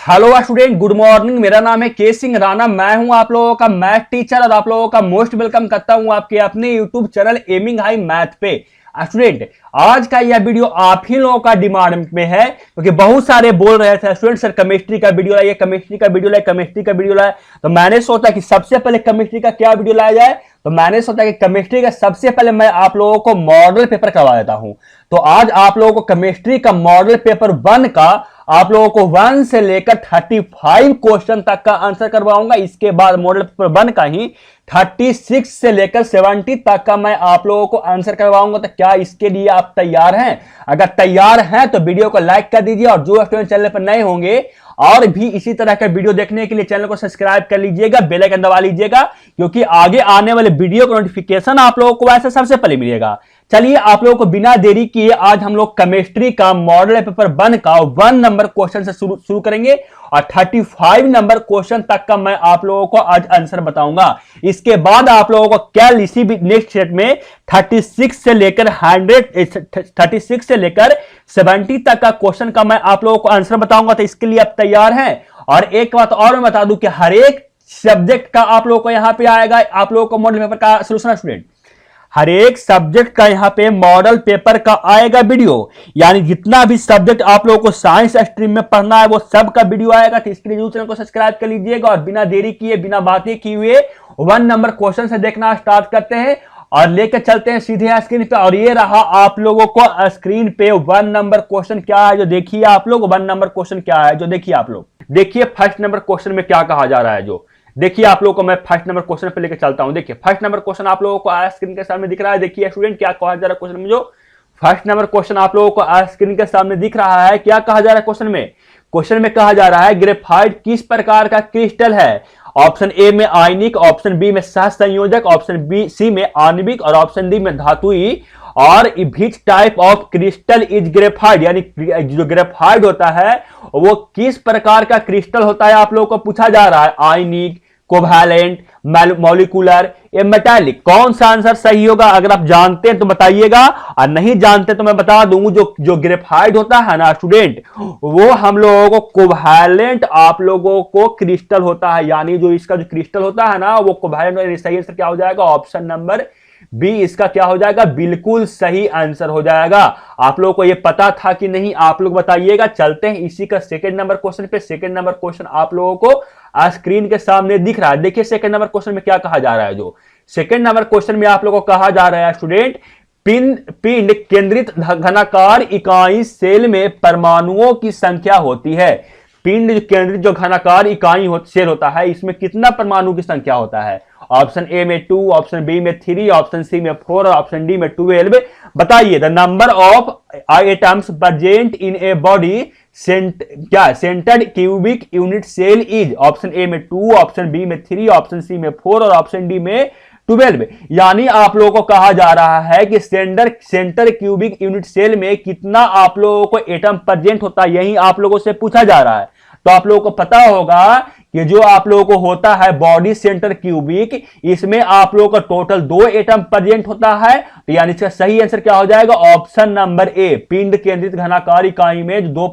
Hello student, good morning. मेरा नाम है के सिंह राणा। मैं हूं आप लोगों का मैथ टीचर और आप लोगों का मोस्ट वेलकम करता हूं आपके अपने YouTube channel aiming high math पे। स्टूडेंट, आज का यह वीडियो आप ही लोगों का डिमांड में है, क्योंकि बहुत सारे बोल रहे थे स्टूडेंट सर केमिस्ट्री का वीडियो लाइए, केमिस्ट्री का वीडियो लाए, केमिस्ट्री का वीडियो लाए। तो मैंने सोचा कि सबसे पहले केमिस्ट्री का क्या वीडियो लाया जाए, तो मैंने सोचा कि केमिस्ट्री का सबसे पहले मैं आप लोगों को मॉडल पेपर करवा देता हूं। तो आज आप लोगों को केमिस्ट्री का मॉडल पेपर 1 का आप लोगों को 1 से लेकर 35 क्वेश्चन तक का आंसर करवाऊंगा। इसके बाद मॉडल पेपर 1 का ही 36 से लेकर 70 तक का मैं आप लोगों को आंसर करवाऊंगा। तो क्या इसके लिए आप तैयार हैं? अगर तैयार हैं तो वीडियो को लाइक कर दीजिए, और जो स्टूडेंट चैनल पर नए होंगे और भी इसी तरह का वीडियो देखने के लिए चैनल को सब्सक्राइब कर लीजिएगा, बेल आइकन दबा लीजिएगा, क्योंकि आगे आने वाले वीडियो का नोटिफिकेशन आप लोगों को ऐसे सबसे पहले मिलेगा। चलिए आप लोगों को बिना देरी किए आज हम लोग केमिस्ट्री का मॉडल पेपर 1 का 1 नंबर क्वेश्चन से शुरू करेंगे, और 35 नंबर क्वेश्चन तक का मैं आप लोगों को आज आंसर बताऊंगा। इसके बाद आप लोगों को क्या इसी भी नेक्स्ट सेट में 36 से लेकर 70 तक का क्वेश्चन का मैं आप लोगों को आंसर बताऊंगा। तो इसके लिए आप तैयार हैं? और एक बात और मैं बता दूं कि हर एक सब्जेक्ट का आप लोगों को यहां पे आएगा, आप लोगों को मॉडल पेपर का सोल्यूशन स्टूडेंट, हर एक सब्जेक्ट का यहां पे मॉडल पेपर का आएगा वीडियो। यानी जितना भी सब्जेक्ट आप लोगों को साइंस स्ट्रीम में पढ़ना है वो सब का वीडियो आएगा। तो इसके लिए यूट्यूब चैनल को सब्सक्राइब कर लीजिएगा, और बिना देरी किए बिना बातें किए हुए 1 नंबर क्वेश्चन से देखना स्टार्ट करते हैं और लेकर चलते हैं सीधे स्क्रीन पे। और ये रहा आप लोगों को स्क्रीन पे 1 नंबर क्वेश्चन क्या है जो देखिए आप लोग। 1 नंबर क्वेश्चन क्या है जो देखिए आप लोग। देखिए फर्स्ट नंबर क्वेश्चन में क्या कहा जा रहा है, जो देखिए आप लोगों को मैं फर्स्ट नंबर क्वेश्चन पे लेकर चलता हूं। देखिए फर्स्ट नंबर क्वेश्चन आप लोगों को स्क्रीन के सामने दिख रहा है। देखिए स्टूडेंट क्या कहा जा रहा है क्वेश्चन में, जो फर्स्ट नंबर क्वेश्चन आप लोगों को स्क्रीन के सामने दिख रहा है। क्या कहा जा रहा है क्वेश्चन में? क्वेश्चन में कहा जा रहा है ग्रेफाइट किस प्रकार का क्रिस्टल है। ऑप्शन ए में आयनिक, ऑप्शन बी में सहसंयोजक, ऑप्शन बी सी में आणविक, और ऑप्शन डी में धातुई। और which type of crystal is graphite, यानी जो ग्रेफाइट होता है वो किस प्रकार का क्रिस्टल होता है आप लोगों को पूछा जा रहा है। आयनिक, कोवैलेंट, मॉलिक्यूलर या मेटालिक, कौन सा आंसर सही होगा? अगर आप जानते हैं तो बताइएगा, और नहीं जानते तो मैं बता दूंगा। जो ग्रेफाइट होता है ना स्टूडेंट, वो हम लोगों को कोवैलेंट आप लोगों को क्रिस्टल होता है। यानी जो इसका जो क्रिस्टल होता है ना वो कोवैलेंट। सही आंसर क्या हो जाएगा? ऑप्शन नंबर बी इसका क्या हो जाएगा? बिल्कुल सही आंसर हो जाएगा। आप लोगों को यह पता था कि नहीं, आप लोग बताइएगा। चलते हैं इसी का सेकंड नंबर क्वेश्चन पे। सेकंड नंबर क्वेश्चन आप लोगों को स्क्रीन के सामने दिख रहा है। देखिए सेकंड नंबर क्वेश्चन में क्या कहा जा रहा है। जो सेकंड नंबर क्वेश्चन में आप लोगों को कहा जा रहा है स्टूडेंट, पिंड केंद्रित घनाकार इकाई सेल में परमाणुओं की संख्या होती है। पिंड केंद्रित जो घनाकार इकाई सेल होता है, इसमें कितना परमाणु की संख्या होता है? ऑप्शन ए में 2, ऑप्शन बी में 3, ऑप्शन सी में 4 और ऑप्शन डी में 12। बताइए the number of atoms present in a body centred cubic unit cell is. Option A में 2, ऑप्शन बी में 3, ऑप्शन सी में 4 और ऑप्शन डी में 12। यानी आप लोगों को कहा जा रहा है कि सेंटर क्यूबिक यूनिट सेल में कितना आप लोगों को एटम प्रेजेंट होता है, यही आप लोगों से पूछा जा रहा है। तो आप लोगों को पता होगा कि जो आप लोगों को होता है बॉडी सेंटर क्यूबिक, इसमें आप लोगों का टोटल 2 एटम प्रेजेंट होता है। तो यानी इसका सही आंसर क्या हो जाएगा? ऑप्शन नंबर ए, पिंड केंद्रित घनाकार इकाई में जो 2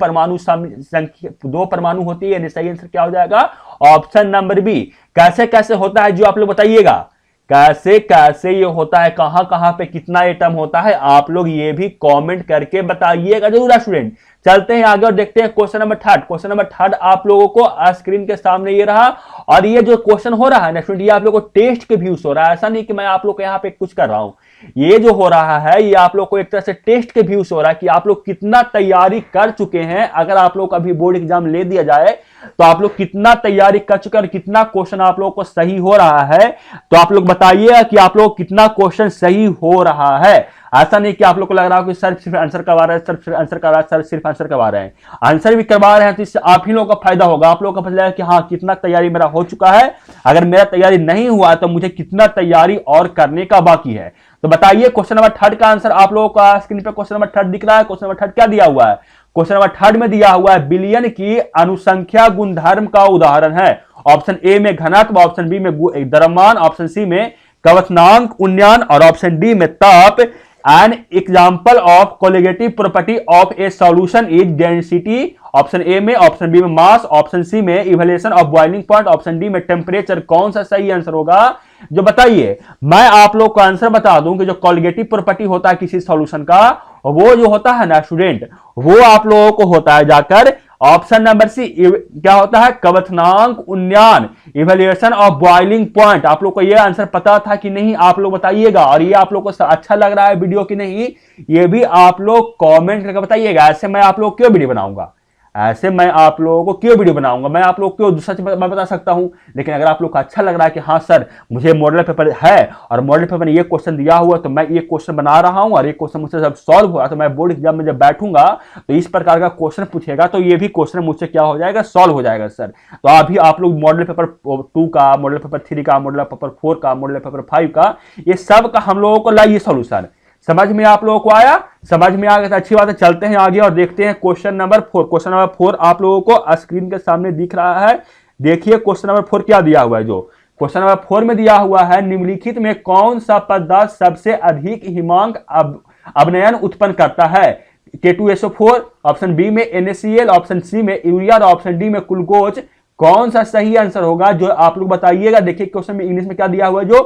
परमाणु होती है। यानी सही आंसर क्या हो जाएगा? Option number B. कैसे कैसे होता है जो आप लोग बताइएगा, कैसे कैसे ये होता है, कहां कहां पे कितना एटम होता है, आप लोग ये भी कमेंट करके बताइएगा जरूर स्टूडेंट। चलते हैं आगे और देखते हैं क्वेश्चन नंबर 3। क्वेश्चन नंबर 3 आप लोगों को स्क्रीन के सामने ये रहा, और ये जो क्वेश्चन हो रहा है ना स्टूडेंट, ये आप लोगों को टेस्ट के व्यूज हो रहा है। ऐसा नहीं कि मैं आप लोग को यहाँ पे कुछ कर रहा हूं। ये जो हो रहा है ये आप लोग को एक तरह से टेस्ट के व्यूज हो रहा है कि आप लोग कितना तैयारी कर चुके हैं। अगर आप लोग अभी बोर्ड एग्जाम ले दिया जाए तो आप लोग कितना तैयारी कर चुके हैं, कितना क्वेश्चन आप लोगों को सही हो रहा है। तो आप लोग बताइए कि आप लोग कितना क्वेश्चन सही हो रहा है। ऐसा नहीं कि आप लोग को लग रहा हो कि सर सिर्फ आंसर करवा रहे हैं, सर सिर्फ आंसर करवा रहे हैं, सर सिर्फ आंसर करवा रहे हैं। आंसर भी करवा रहे हैं तो इससे आप ही लोगों का फायदा होगा। आप लोगों का पता लगेगा कि हाँ कितना तैयारी मेरा हो चुका है। अगर मेरा तैयारी नहीं हुआ तो मुझे कितना तैयारी और करने का बाकी है। तो बताइए क्वेश्चन नंबर 3 का आंसर आप लोगों का स्क्रीन पर क्वेश्चन नंबर 3 दिख रहा है। क्वेश्चन नंबर 3 क्या दिया हुआ है? क्वेश्चन नंबर 3 में दिया हुआ है बिलियन की अनुसंख्या गुणधर्म का उदाहरण है। ऑप्शन ए में घनत्व, ऑप्शन बी में द्रव्यमान, ऑप्शन सी में कवचनांक उन्नयन और ऑप्शन डी में ताप An example of colligative property of a solution is density, option A में, ऑप्शन बी में मास, ऑप्शन सी में evaluation of boiling point, option D में टेम्परेचर। कौन सा सही आंसर होगा जो बताइए। मैं आप लोग को आंसर बता दूं कि जो कॉलिगेटिव प्रॉपर्टी होता है किसी सॉल्यूशन का, वो जो होता है ना स्टूडेंट, वो आप लोगों को होता है जाकर ऑप्शन नंबर सी, क्या होता है, क्वथनांक उन्नयन, इवैल्यूएशन ऑफ बॉइलिंग पॉइंट। आप लोग को ये आंसर पता था कि नहीं, आप लोग बताइएगा। और ये आप लोग को अच्छा लग रहा है वीडियो की नहीं, ये भी आप लोग कमेंट करके बताइएगा। ऐसे मैं आप लोग क्यों वीडियो बनाऊंगा, ऐसे मैं आप लोगों को क्यों वीडियो बनाऊंगा, मैं आप लोग क्यों सच मैं बता सकता हूं। लेकिन अगर आप लोग को अच्छा लग रहा है कि हाँ सर मुझे मॉडल पेपर है और मॉडल पेपर में ये क्वेश्चन दिया हुआ, तो मैं ये क्वेश्चन बना रहा हूं और ये क्वेश्चन मुझसे जब सॉल्व हुआ तो मैं बोर्ड एग्जाम में जब बैठूंगा तो इस प्रकार का क्वेश्चन पूछेगा तो ये भी क्वेश्चन मुझसे क्या हो जाएगा, सॉल्व हो जाएगा सर। तो अभी आप लोग मॉडल पेपर 2 का, मॉडल पेपर 3 का, मॉडल पेपर 4 का, मॉडल पेपर 5 का, ये सब का हम लोगों को लाइए सॉल्यूशन। समझ में आप लोगों को आया, समझ में आ गया तो अच्छी बात है। चलते हैं आगे और देखते हैं क्वेश्चन नंबर 4। क्वेश्चन नंबर 4 आप लोगों को स्क्रीन के सामने दिख रहा है। देखिए क्वेश्चन नंबर 4 क्या दिया हुआ है। जो क्वेश्चन नंबर 4 में दिया हुआ है, निम्नलिखित में कौन सा पदार्थ सबसे अधिक हिमांक अवनयन उत्पन्न करता है। K2SO4, ऑप्शन बी में NaCl, ऑप्शन सी में यूरिया और ऑप्शन डी में ग्लूकोज। कौन सा सही आंसर होगा जो आप लोग बताइएगा। देखिए क्वेश्चन में इंग्लिश में क्या दिया हुआ है। जो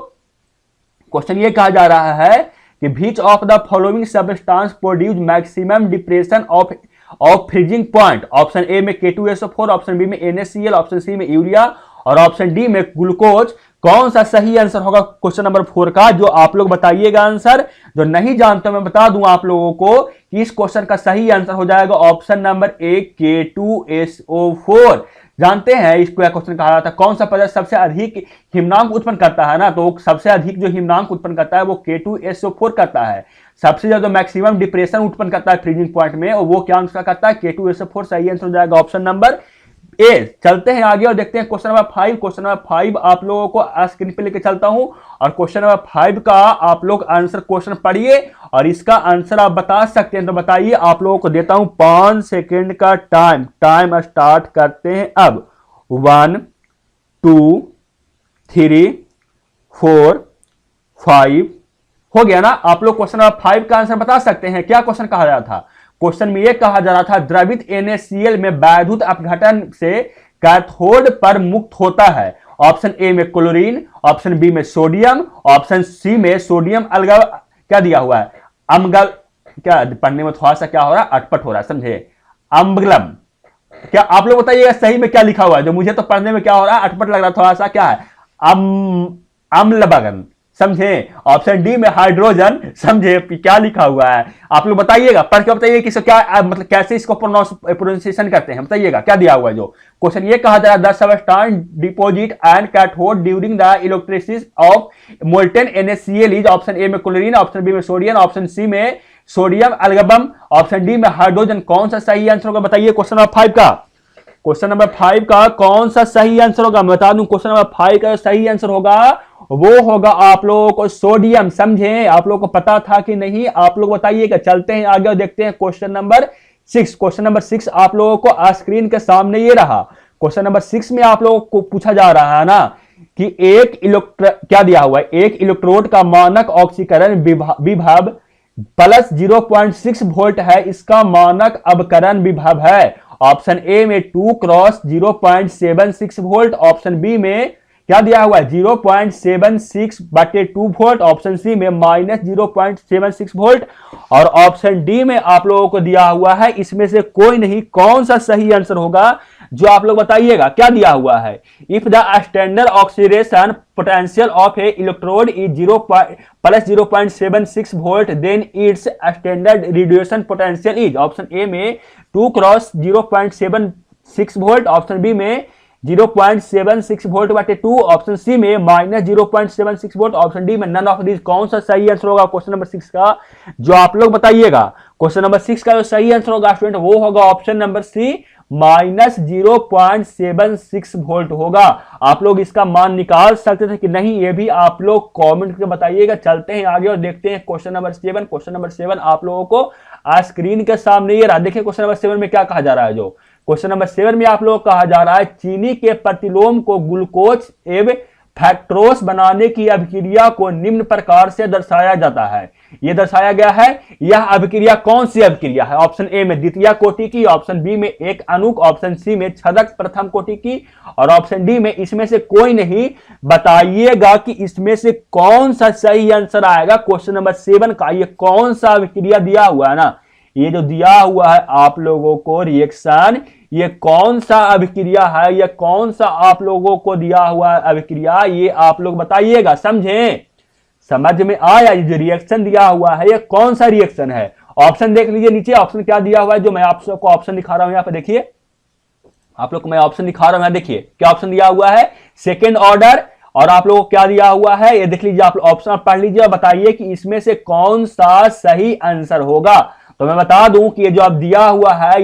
क्वेश्चन ये कहा जा रहा है कि which of the following substance produce maximum depression of freezing point। Option A में K2SO4, ऑप्शन बी में NaCl, ऑप्शन सी में यूरिया और ऑप्शन डी में ग्लूकोज। कौन सा सही आंसर होगा क्वेश्चन नंबर 4 का, जो आप लोग बताइएगा आंसर। जो नहीं जानते मैं बता दूं आप लोगों को कि इस क्वेश्चन का सही आंसर हो जाएगा ऑप्शन नंबर ए, K2SO4। जानते हैं इसको क्वेश्चन कहा जाता है कौन सा पदार्थ सबसे अधिक हिमनांक उत्पन्न करता है ना, तो सबसे अधिक जो हिमनांक उत्पन्न करता है वो K2SO4 करता है। सबसे ज्यादा मैक्सिमम डिप्रेशन उत्पन्न करता है फ्रीजिंग पॉइंट में, और वो क्या आंसर करता है, K2SO4। सही आंसर हो जाएगा ऑप्शन नंबर ए। चलते हैं आगे और देखते हैं क्वेश्चन नंबर 5। क्वेश्चन नंबर 5 आप लोगों को स्क्रीन पे लेके चलता हूं और क्वेश्चन नंबर 5 का आप लोग आंसर क्वेश्चन पढ़िए और इसका आंसर आप बता सकते हैं तो बताइए। आप लोगों को देता हूं 5 सेकेंड का टाइम स्टार्ट करते हैं अब। 1 2 3 4 5 हो गया ना। आप लोग क्वेश्चन नंबर 5 का आंसर बता सकते हैं। क्या क्वेश्चन कहा जा रहा था, क्वेश्चन में यह कहा जा रहा था द्रवित NaCl में वैद्युत अपघटन से कैथोड पर मुक्त होता है। ऑप्शन ए में क्लोरीन, ऑप्शन बी में सोडियम, ऑप्शन सी में सोडियम अलगल, क्या दिया हुआ है, अम्गल, क्या पढ़ने में थोड़ा सा क्या हो रहा है, अटपट हो रहा है, समझे, अम्बगलम। क्या आप लोग बताइएगा सही में क्या लिखा हुआ है, जो मुझे तो पढ़ने में क्या हो रहा है, अटपट लग रहा थोड़ा सा, क्या है, अम्लबगन, समझे। ऑप्शन डी में हाइड्रोजन, समझे क्या लिखा हुआ है। आप लोग बताइएगा, पढ़ के बताइए कि क्या मतलब कैसे इसको प्रोनाउंसिएशन करते हैं, बताइएगा क्या दिया हुआ है। जो क्वेश्चन ये कहा जा रहा है the substance deposit and cathode during the electrolysis of molten NaCl is, option A में क्लोरीन, ऑप्शन बी में सोडियम, ऑप्शन सी में सोडियम अलगबम, ऑप्शन डी में हाइड्रोजन। कौन सा सही आंसर होगा बताइए क्वेश्चन नंबर 5 का। क्वेश्चन नंबर 5 का कौन सा सही आंसर होगा मैं बता दूं। क्वेश्चन नंबर 5 का सही आंसर होगा वो होगा आप लोगों को सोडियम, समझे। आप लोगों को पता था कि नहीं, आप लोग बताइएगा। चलते हैं आगे और देखते हैं क्वेश्चन नंबर 6। क्वेश्चन नंबर 6 आप लोगों को स्क्रीन के सामने ये रहा। क्वेश्चन नंबर 6 में आप लोगों को पूछा जा रहा है ना कि क्या दिया हुआ है, एक इलेक्ट्रोड का मानक ऑक्सीकरण विभव प्लस 0.6 वोल्ट है, इसका मानक अवकरण विभव है। ऑप्शन ए में 2 क्रॉस 0.76 वोल्ट, ऑप्शन बी में क्या दिया हुआ है 0.76/2 वोल्ट, ऑप्शन सी में माइनस 0.76 वोल्ट और ऑप्शन डी में आप लोगों को दिया हुआ है इसमें से कोई नहीं। कौन सा सही आंसर होगा जो आप लोग बताइएगा। क्या दिया हुआ है, if the standard oxidation potential of a electrode is 0.76 volt then its standard radiation potential is, option A में 2 क्रॉस 0.76 वोल्ट, ऑप्शन बी में 0.76 वोल्ट बटे 2, ऑप्शन सी में माइनस 0.76 वोल्ट, ऑप्शन डी में नन ऑफ दिस। कौन सा सही answer होगा question number 6 का जो आप लोग बताइएगा। क्वेश्चन नंबर 6 का जो सही आंसर होगा स्टूडेंट वो होगा option number C, minus 0.76 volt होगा। आप लोग इसका मान निकाल सकते थे कि नहीं, ये भी आप लोग कमेंट करके बताइएगा। चलते हैं आगे और देखते हैं क्वेश्चन नंबर 7। क्वेश्चन नंबर 7 आप लोगों को स्क्रीन के सामने ये रहा। देखिए क्वेश्चन नंबर 7 में क्या कहा जा रहा है। जो क्वेश्चन नंबर 7 में आप लोग कहा जा रहा है चीनी के प्रतिलोम को ग्लूकोज एवं फ्रक्टोज बनाने की अभिक्रिया को निम्न प्रकार से दर्शाया जाता है। यह दर्शाया गया है। यह अभिक्रिया कौन सी अभिक्रिया है? ऑप्शन ए में द्वितीय कोटि की, ऑप्शन बी में एक अणुक, ऑप्शन सी में छदक प्रथम कोटि की, और ऑप्शन डी में इसमें से कोई नहीं। बताइएगा कि इसमें से कौन सा सही आंसर आएगा क्वेश्चन नंबर 7 का। ये कौन सा अभिक्रिया दिया हुआ है ना, ये जो दिया हुआ है आप लोगों को रिएक्शन, ये कौन सा अभिक्रिया है, ये कौन सा आप लोगों को दिया हुआ है अभिक्रिया, ये आप लोग बताइएगा। समझे? समझ में आया? ये जो रिएक्शन दिया हुआ है ये कौन सा रिएक्शन है? ऑप्शन देख लीजिए नीचे, ऑप्शन क्या दिया हुआ है, जो मैं आप सबको ऑप्शन दिखा रहा हूं यहां पर देखिए, आप लोग को मैं ऑप्शन दिखा रहा हूं यहां देखिए क्या ऑप्शन दिया हुआ है, सेकेंड ऑर्डर। और आप लोगों को क्या दिया हुआ है ये देख लीजिए, आप ऑप्शन पढ़ लीजिए और बताइए कि इसमें से कौन सा सही आंसर होगा। तो मैं बता दूं कि ये जो आप दिया हुआ है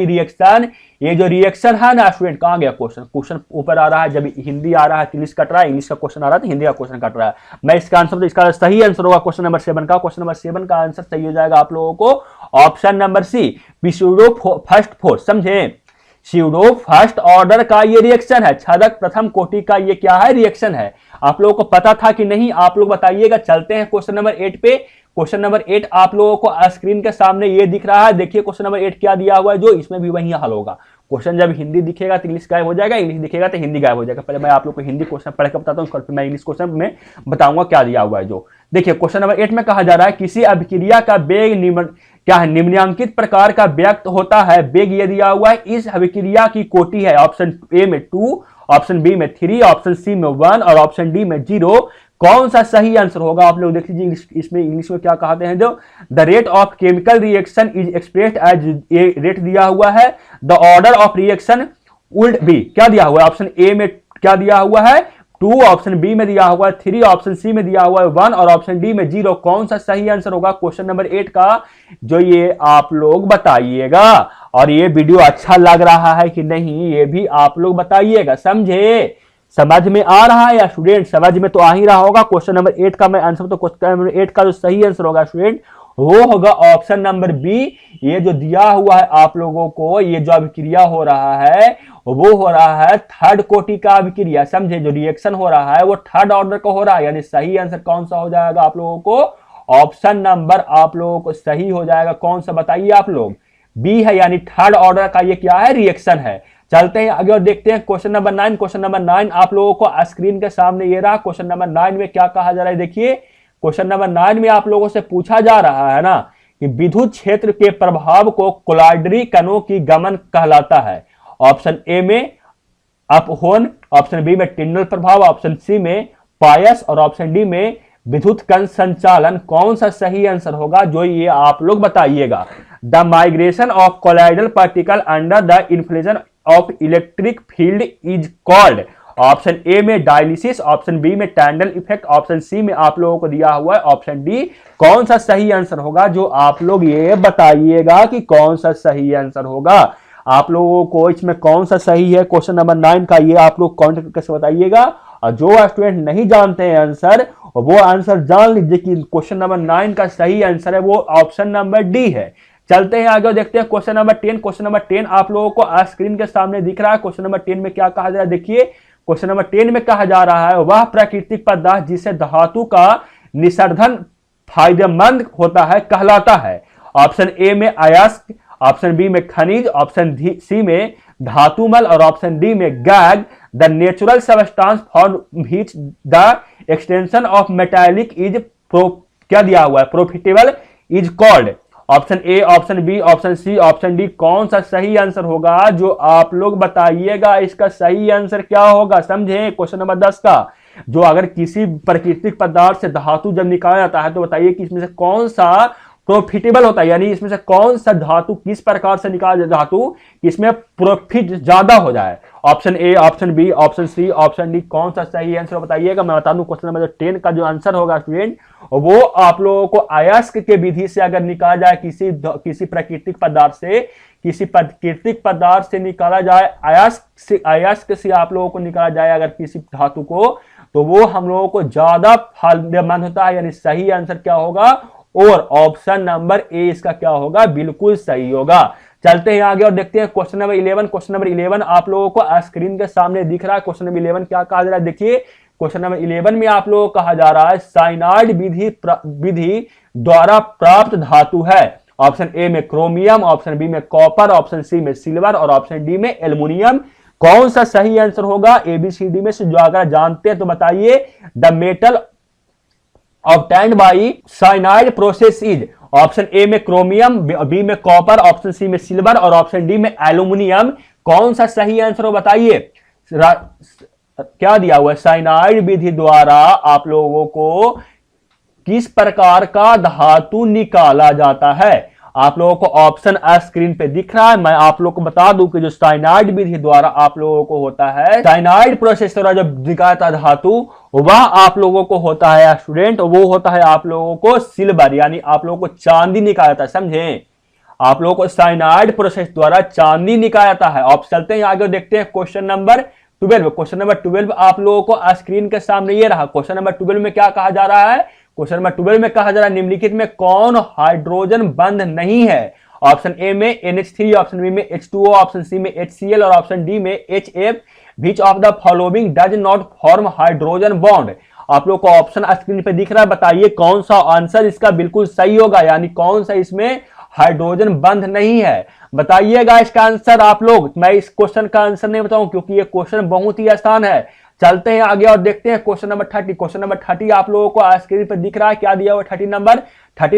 ये जो रिएक्शन है ना स्टूडेंट, कहां गया क्वेश्चन ऊपर आ रहा है, जब हिंदी आ रहा है इंग्लिश कट रहा है, इंग्लिश का क्वेश्चन आ रहा है तो हिंदी का क्वेश्चन कट रहा है। मैं इसका आंसर, तो इसका सही आंसर होगा क्वेश्चन नंबर 7 का। क्वेश्चन नंबर 7 का आंसर सही हो जाएगा आप लोगों को option number C, pseudo first force. समझे? स्यूडो फर्स्ट ऑर्डर का ये रिएक्शन है, छदक प्रथम कोटि का ये क्या है, रिएक्शन है। आप लोगों को पता था कि नहीं, आप लोग बताइएगा। चलते हैं क्वेश्चन नंबर 8 पे। क्वेश्चन नंबर 8 आप लोगों को स्क्रीन के सामने ये दिख रहा है, देखिए क्वेश्चन नंबर 8 क्या दिया हुआ है, जो इसमें भी वही हल होगा। क्वेश्चन जब हिंदी दिखेगा तो इंग्लिश गायब हो जाएगा, इंग्लिश दिखेगा तो हिंदी गायब हो जाएगा। पहले मैं आप लोग को हिंदी क्वेश्चन पढ़ के बताता हूँ, फिर मैं इंग्लिश क्वेश्चन में बताऊंगा क्या दिया हुआ है। जो देखिए क्वेश्चन नंबर 8 में कहा जा रहा है, किसी अभिक्रिया का वेग क्या है, निम्नलिखित प्रकार का व्यक्त होता है। वेग ये दिया हुआ है, इस अभिक्रिया की कोटि है ऑप्शन ए में 2, ऑप्शन बी में 3, ऑप्शन सी में 1 और ऑप्शन डी में 0। कौन सा सही आंसर होगा आप लोग देख लीजिए। इसमें इंग्लिश में क्या कहते हैं, जो the rate of chemical reaction is expressed as a rate दिया हुआ है। The order of reaction would be, क्या दिया हुआ है, ऑप्शन ए में क्या दिया हुआ है 2, ऑप्शन बी में दिया हुआ है 3, ऑप्शन सी में दिया हुआ है 1 और ऑप्शन डी में 0। कौन सा सही आंसर होगा क्वेश्चन नंबर 8 का, जो ये आप लोग बताइएगा। और ये वीडियो अच्छा लग रहा है कि नहीं ये भी आप लोग बताइएगा। समझे? समझ में आ रहा है या स्टूडेंट? समझ में तो आ ही रहा होगा। क्वेश्चन नंबर 8 का मैं आंसर, तो क्वेश्चन नंबर 8 का जो सही आंसर होगा स्टूडेंट वो होगा ऑप्शन नंबर बी। ये जो दिया हुआ है आप लोगों को, ये जो अभिक्रिया हो रहा है वो हो रहा है थर्ड कोटि का अभिक्रिया। समझे? जो रिएक्शन हो रहा है वो थर्ड ऑर्डर का हो रहा है, यानी सही आंसर कौन सा हो जाएगा आप लोगों को, ऑप्शन नंबर आप लोगों को सही हो जाएगा। कौन सा बताइए आप लोग, बी है, यानी थर्ड ऑर्डर का ये क्या है, रिएक्शन है। चलते हैं आगे और देखते हैं क्वेश्चन नंबर 9। क्वेश्चन नंबर 9 आप लोगों को स्क्रीन के सामने ये रहा। क्वेश्चन नंबर 9 में क्या कहा जा रहा है, देखिए क्वेश्चन नंबर 9 में आप लोगों से पूछा जा रहा है ना कि विद्युत क्षेत्र के प्रभाव को कोलाइडरी कणों की गमन कहलाता है। ऑप्शन ए में अपहोन, ऑप्शन बी में टिंडल प्रभाव, ऑप्शन सी में पायस और ऑप्शन डी में विद्युत कण संचालन। कौन सा सही आंसर होगा, जो ये आप लोग बताइएगा। The migration of colloidal particle under the influence of electric field is called. Option A में डायलिसिस, ऑप्शन बी में टैंडल इफेक्ट, ऑप्शन सी में आप लोगों को दिया हुआ है ऑप्शन डी। कौन सा सही आंसर होगा, जो आप लोग ये बताइएगा कि कौन सा सही आंसर होगा। आप लोगों को इसमें कौन सा सही है क्वेश्चन नंबर 9 का, ये आप लोग कमेंट करके बताइएगा। और जो स्टूडेंट नहीं जानते हैं आंसर, वो आंसर जान लीजिए कि क्वेश्चन नंबर 9 का सही आंसर है वो ऑप्शन नंबर डी है। चलते हैं आगे और देखते हैं क्वेश्चन नंबर 10। क्वेश्चन नंबर 10 आप लोगों को स्क्रीन के सामने दिख रहा है। क्वेश्चन नंबर 10 में क्या कहा जा रहा है, देखिए क्वेश्चन नंबर 10 में कहा जा रहा है, वह प्राकृतिक पदार्थ जिसे धातु का निसर्धन फायदेमंद होता है कहलाता है। ऑप्शन ए में अयस्क, ऑप्शन बी में खनिज, ऑप्शन सी में धातुमल और ऑप्शन डी में गैग। The natural substance for which the extension of metallic is क्या दिया हुआ है, profitable is called. Option A, option B, option C, option D. कौन सा सही आंसर होगा, जो आप लोग बताइएगा। इसका सही आंसर क्या होगा, समझे क्वेश्चन नंबर 10 का। जो अगर किसी प्राकृतिक पदार्थ से धातु जब निकाला जाता है तो बताइए कि इसमें से कौन सा प्रॉफिटेबल होता है, यानी इसमें से कौन सा धातु किस प्रकार से निकाला जाए धातु इसमें प्रॉफिट ज्यादा हो जाए। Option A, option B, option C, option D. कौन सा सही आंसर बताइएगा। मैं बता दूं क्वेश्चन नंबर 10 का जो आंसर होगा स्टूडेंट, वो आप लोगों को अयस्क के विधि से अगर निकाला जाए किसी प्राकृतिक पदार्थ से निकाला जाए, अयस्क से आप लोगों को निकाला जाए अगर किसी धातु को, तो वो हम लोगों को ज्यादा फायदेमंद होता है। यानी सही आंसर क्या होगा, और ऑप्शन नंबर ए इसका क्या होगा, बिल्कुल सही होगा। चलते हैं आगे और देखते हैं क्वेश्चन नंबर 11। क्वेश्चन नंबर 11 आप लोगों को स्क्रीन के सामने दिख रहा है। क्वेश्चन नंबर 11 क्या कहा जा रहा है, देखिए क्वेश्चन नंबर 11 में आप लोगों को कहा जा रहा है साइनाइड विधि द्वारा प्राप्त धातु है। ऑप्शन ए में क्रोमियम, ऑप्शन बी में कॉपर, ऑप्शन सी में सिल्वर और ऑप्शन डी में एल्युमिनियम। कौन सा सही आंसर होगा एबीसीडी में से? जो अगर जानते हैं तो बताइए। The metal obtained by cyanide process is, option A में क्रोमियम, बी में कॉपर, ऑप्शन सी में सिल्वर और ऑप्शन डी में एल्युमिनियम। कौन सा सही आंसर हो बताइए। क्या दिया हुआ है? साइनाइड विधि द्वारा आप लोगों को किस प्रकार का धातु निकाला जाता है? आप लोगों को ऑप्शन स्क्रीन पे दिख रहा है। मैं आप लोगों को बता दूं कि जो साइनाइड विधि द्वारा आप लोगों को होता है, साइनाइड प्रोसेस द्वारा जब निकालता धातु वह आप लोगों को होता है स्टूडेंट, वो होता है आप लोगों को सिल्वर, यानी आप लोगों को चांदी निकालता है। समझे? आप लोगों को साइनाइड प्रोसेस द्वारा चांदी निकालता है। आप चलते हैं आगे, देखते हैं क्वेश्चन नंबर 12। क्वेश्चन नंबर 12 आप लोगों को स्क्रीन के सामने ये रहा। क्वेश्चन नंबर 12 में क्या कहा जा रहा है? क्वेश्चन नंबर 12 में कहा जा रहा है निम्नलिखित में कौन हाइड्रोजन बंध नहीं है? ऑप्शन ए में NH3, ऑप्शन बी में H2O, ऑप्शन सी में HCl और ऑप्शन डी में HF। Which of the following does not form hydrogen bond? आप लोग को ऑप्शन स्क्रीन पे दिख रहा है, बताइए कौन सा आंसर इसका बिल्कुल सही होगा, यानी कौन सा इसमें हाइड्रोजन बंध नहीं है। बताइएगा इसका आंसर आप लोग। मैं इस क्वेश्चन का आंसर नहीं बताऊं क्योंकि ये क्वेश्चन बहुत ही आसान है। चलते हैं आगे और देखते हैं क्वेश्चन नंबर 30। क्वेश्चन नंबर 30 आप लोगों को स्क्रीन पर दिख रहा है। क्या दिया हुआ? 30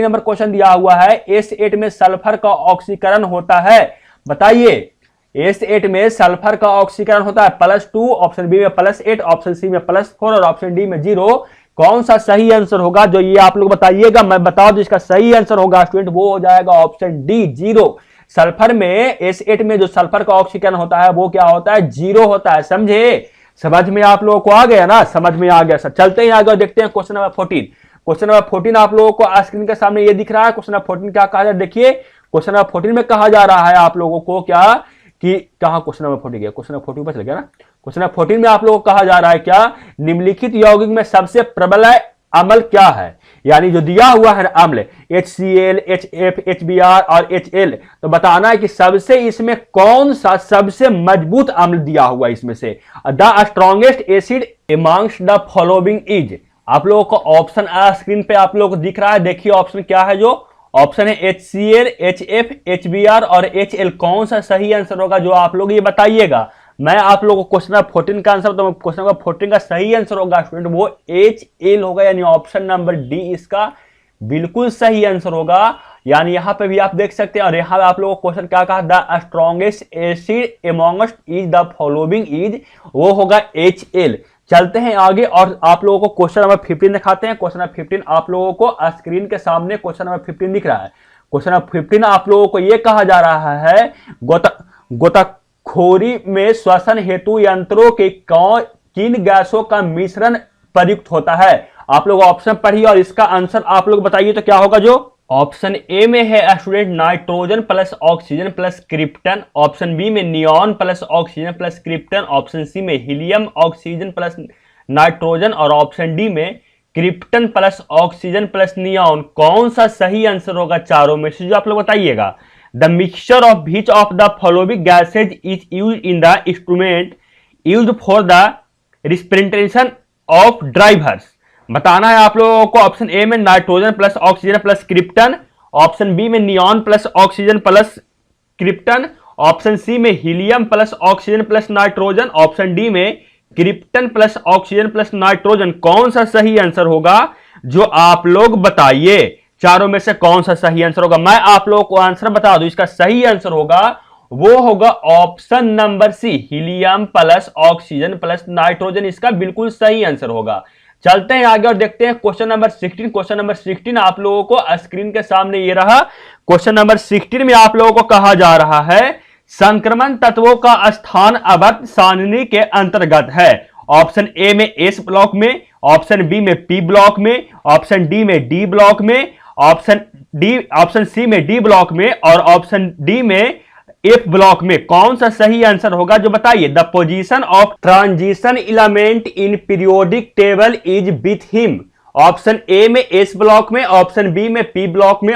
नंबर क्वेश्चन दिया हुआ है S8 में सल्फर का ऑक्सीकरण होता है। बताइए S8 में सल्फर का ऑक्सीकरण होता है +2, ऑप्शन बी में +8, ऑप्शन सी में +4 और ऑप्शन डी में 0। कौन सा सही आंसर होगा जो ये आप लोग बताइएगा। मैं बता दूं इसका सही आंसर होगा स्टूडेंट, वो हो जाएगा ऑप्शन डी 0। सल्फर में S8 में जो सल्फर का ऑक्सीकरण होता है वो क्या होता है? 0 होता है। समझे? समझ में आप लोगों को आ गया ना? समझ में आ गया सर। चलते हैं आगे और देखते हैं क्वेश्चन नंबर 14। क्वेश्चन नंबर 14 आप लोगों को स्क्रीन के सामने ये दिख रहा है। क्वेश्चन नंबर 14 क्या कहा जा रहा है? देखिए क्वेश्चन नंबर 14 में कहा जा रहा है आप लोगों को क्या कि कहां क्वेश्चन नंबर 14 गया? क्वेश्चन नंबर 14 पर चल गया ना। क्वेश्चन नंबर 14 में आप लोगों को कहा जा रहा है क्या, निम्नलिखित यौगिक में सबसे प्रबल अम्ल क्या है? यानी जो दिया हुआ है अम्ल HCl, HF, HBr और HL, तो बताना है कि सबसे इसमें कौन सा सबसे मजबूत अम्ल दिया हुआ है इसमें से। The strongest acid amongst the following is. आप लोगों को ऑप्शन स्क्रीन पे आप लोगों को दिख रहा है। देखिए ऑप्शन क्या है, जो ऑप्शन है HCl, HF, HBr और HL। कौन सा सही आंसर होगा जो आप लोग ये बताइएगा। मैं आप लोगों को क्वेश्चन नंबर 14 का आंसर, तो क्वेश्चन नंबर 14 का सही आंसर होगा स्टूडेंट वो HL होगा, यानी ऑप्शन नंबर डी इसका बिल्कुल सही आंसर होगा। यानी यहां पे भी आप देख सकते हैं। और यहां आप लोगों को क्वेश्चन क्या कहा, the strongest acid amongst is the following is, वो होगा HL। चलते हैं आगे और आप लोगों को क्वेश्चन नंबर 15 दिखाते हैं। क्वेश्चन नंबर 15 आप लोगों को स्क्रीन के सामने क्वेश्चन नंबर 15 दिख रहा है। क्वेश्चन नंबर 15 आप लोगों को यह कहा जा रहा है गोताखोरी में श्वसन हेतु यंत्रों के किन गैसों का मिश्रण प्रयुक्त होता है? आप लोग ऑप्शन पढ़िए और इसका आंसर आप लोग बताइए तो क्या होगा। जो ऑप्शन ए में है student nitrogen plus oxygen plus krypton, option B में neon plus oxygen plus krypton, option C में हीलियम ऑक्सीजन प्लस नाइट्रोजन और ऑप्शन डी में krypton plus oxygen plus neon. कौन सा सही आंसर होगा चारों में से, जो आप लोग बताइएगा। The mixture of which of the following gases is used in the instrument used for the respiration of drivers. बताना है आप लोगों को। ऑप्शन ए में nitrogen plus oxygen plus krypton, option B में neon plus oxygen plus krypton, option C में helium plus oxygen plus nitrogen, option D में krypton plus oxygen plus nitrogen. कौन सा सही आंसर होगा जो आप लोग बताइए। चारों में से कौन सा सही आंसर होगा। मैं आप लोगों को आंसर बता दूं, इसका सही आंसर होगा वो होगा option number C, helium plus oxygen plus nitrogen. इसका बिल्कुल सही आंसर होगा। चलते हैं आगे और देखते हैं क्वेश्चन नंबर 16। क्वेश्चन नंबर 16 आप लोगों को स्क्रीन के सामने ये रहा। क्वेश्चन नंबर 16 में आप लोगों को कहा जा रहा है संक्रमण तत्वों का स्थान आवर्त सारणी के अंतर्गत है। ऑप्शन ए में एस ब्लॉक में, ऑप्शन बी में पी ब्लॉक में, ऑप्शन डी में डी ब्लॉक में, ऑप्शन सी में डी ब्लॉक में और ऑप्शन डी में एफ ब्लॉक में। कौन सा सही आंसर होगा जो बताइए। The position of transition element in periodic table is with him. Option A में एस ब्लॉक में, ऑप्शन बी में पी ब्लॉक में,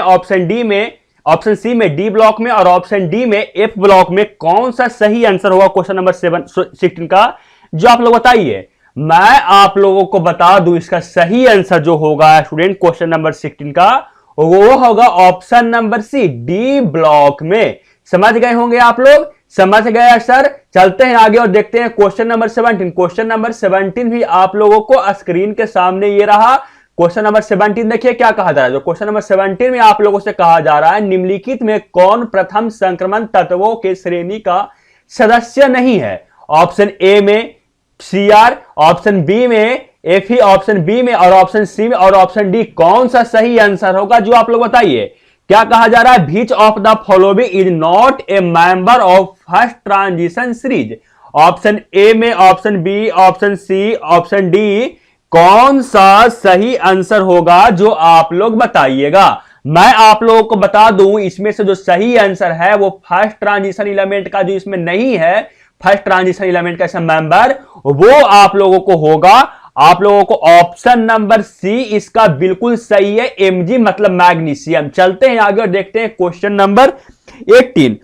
ऑप्शन सी में डी ब्लॉक में और ऑप्शन डी में एफ ब्लॉक में। कौन सा सही आंसर होगा क्वेश्चन नंबर 16 का, जो आप लोग बताइए। मैं आप लोगों को बता दूं इसका सही आंसर जो होगा स्टूडेंट क्वेश्चन नंबर 16 का, वो होगा option number C, D block में। समझ गए होंगे आप लोग, समझ गए सर। चलते हैं आगे और देखते हैं क्वेश्चन नंबर 17। क्वेश्चन नंबर 17 भी आप लोगों को स्क्रीन के सामने ये रहा। क्वेश्चन नंबर 17 देखिए क्या कहा जा रहा है। जो क्वेश्चन नंबर 17 में आप लोगों से कहा जा रहा है, निम्नलिखित में कौन प्रथम संक्रमण तत्वों के श्रेणी का सदस्य नहीं है। ऑप्शन ए में सीआर, ऑप्शन बी में एफई, ऑप्शन बी में और ऑप्शन सी में और ऑप्शन डी। कौन सा सही आंसर होगा जो आप लोग बताइए। क्या कहा जा रहा है, which of the following is not a member of first transition series. Option A में, option B, option C, option D. कौन सा सही आंसर होगा जो आप लोग बताइएगा। मैं आप लोगों को बता दूं, इसमें से जो सही आंसर है वो फर्स्ट ट्रांजिशन एलिमेंट का जो इसमें नहीं है, फर्स्ट ट्रांजिशन एलिमेंट का मेंबर, वो आप लोगों को होगा, आप लोगों को ऑप्शन नंबर सी इसका बिल्कुल सही है, एमजी मतलब मैग्नीशियम। चलते हैं आगे और देखते हैं क्वेश्चन नंबर 18।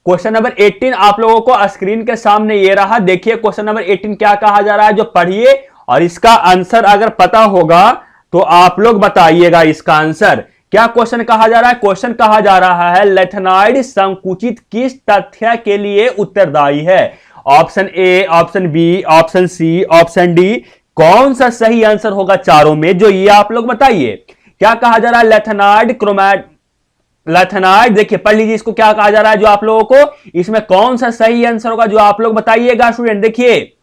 क्वेश्चन नंबर 18 आप लोगों को स्क्रीन के सामने ये रहा। देखिए क्वेश्चन नंबर 18 क्या कहा जा रहा है, जो पढ़िए और इसका आंसर अगर पता होगा तो आप लोग बताइएगा इसका आंसर। क्या क्वेश्चन कहा जा रहा है, क्वेश्चन कहा जा रहा है लेथेनाइड संकुचित किस तथ्य के लिए उत्तरदायी है। Option A, option B, option C, option D. कौन सा सही आंसर होगा चारों में, जो ये आप लोग बताइए। क्या कहा जा रहा है, लेथेनाइड देखिए पढ़ लीजिए इसको, क्या कहा जा रहा है जो आप लोगों को, इसमें कौन सा सही आंसर होगा जो आप लोग बताइएगा स्टूडेंट। देखिए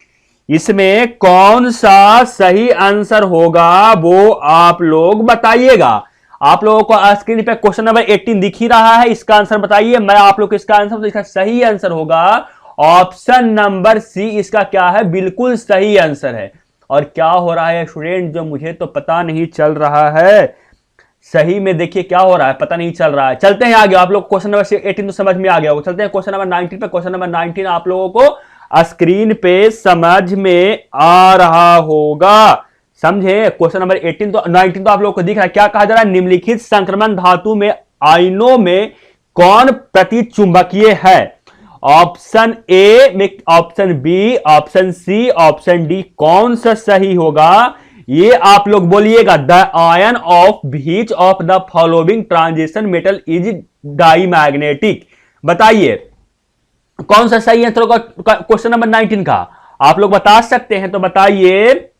इसमें कौन सा सही आंसर होगा वो आप लोग बताइएगा। आप लोगों को स्क्रीन पे क्वेश्चन नंबर 18 दिख ही रहा है, इसका आंसर बताइए। मैं आप लोग को इसका आंसर, तो इसका सही आंसर होगा ऑप्शन नंबर सी, इसका क्या है, बिल्कुल सही आंसर है। और क्या हो रहा है स्टूडेंट, जो मुझे तो पता नहीं चल रहा है सही में, देखिए क्या हो रहा है, पता नहीं चल रहा है। चलते हैं आगे, आप लोग क्वेश्चन नंबर 18 तो समझ में आ गया होगा। चलते हैं क्वेश्चन नंबर 19 पे। क्वेश्चन नंबर 19 आप लोगों को स्क्रीन पे समझ में आ रहा होगा, समझे। क्वेश्चन नंबर 18 तो 19 तो आप लोगों को दिख रहा है। क्या कहा जा रहा है, निम्नलिखित संक्रमण धातु में आयनों में कौन प्रतिचुंबकीय है। ऑप्शन ए में, option B, option C, option D. कौन सा सही होगा ये आप लोग बोलिएगा। The ion of which of the following transition metal is diamagnetic. बताइए कौन सा सही आंसर होगा क्वेश्चन नंबर 19 का, आप लोग बता सकते हैं तो बताइए,